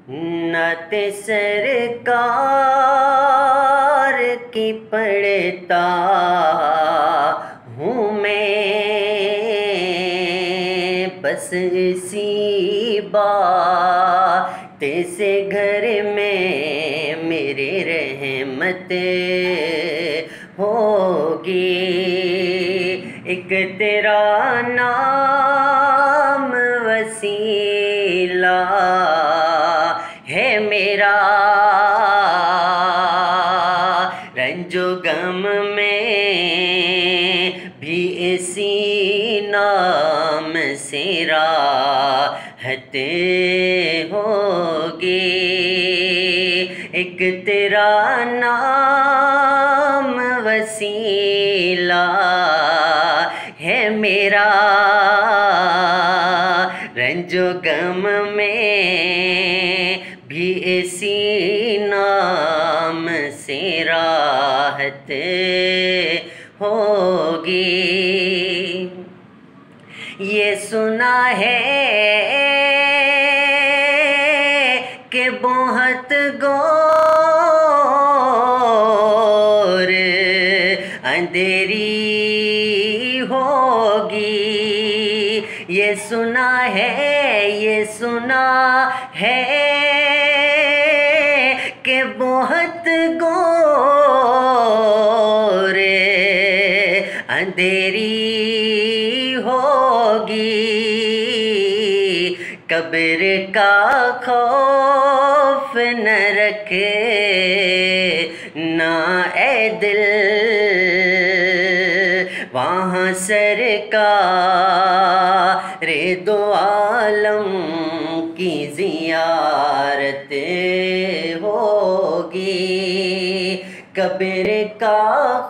نعت سرکار کی پڑھتا ہوں میں، بس اسی بات سے گھر میں میری رحمت ہوگی۔ ایک تیرا نام وسیلہ ہے میرا، رنج و غم میں بھی اسی نام سے راحت ہوگی۔ ایک تیرا نام وسیلہ ہے میرا، رنج و غم میں بھی اسی نام سے راحت ہوگی۔ یہ سنا ہے کہ بہت گھور اندھیری ہوگی، یہ سنا ہے کہ بہت گھور اندھیری ہوگی، قبر کا خوف نہ رکھنا اے دل، وہاں سرکار دو عالم کی زیارت ہوگی۔ قبر کا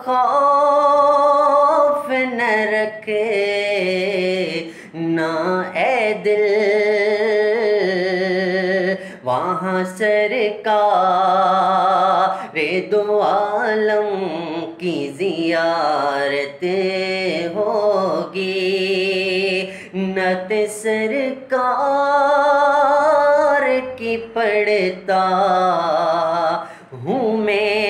خوف نہ رکھنا اے دل، وہاں سرکار دو عالم کی زیارت ہوگی۔ نعت سرکار کی پڑھتا ہوں میں،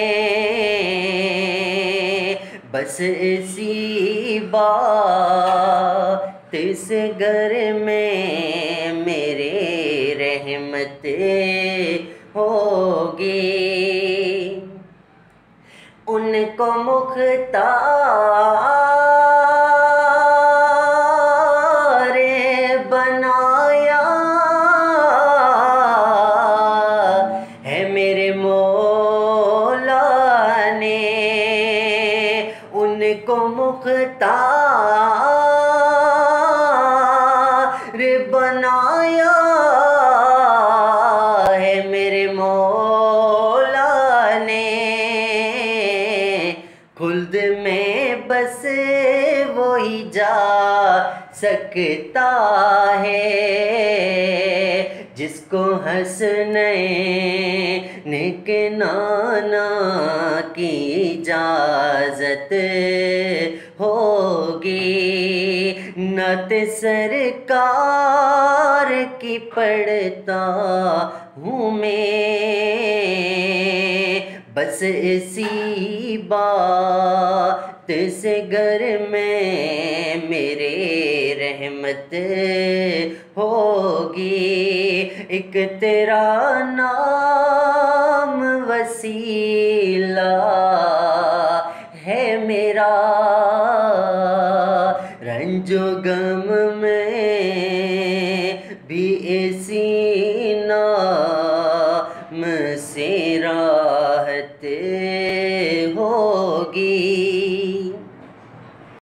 بس اسی بات سے گھر میں میرے رحمت ہوگی۔ ان کو مختار بنایا ہے میرے مولا نے، ان کو مختار بنایا ہے میرے مولا نے، خلد میں بس وہی جا سکتا ہے جس کو حسنین کے نانا کی اجازت ہوگی۔ نعت سرکار کی پڑھتا ہوں میں، بس اسی بات سے گھر میں میرے رحمت ہوگی۔ ایک تیرا نام وسیلہ ہے میرا، رنج و غم میں بھی اسی نام سے راحت ہوگی۔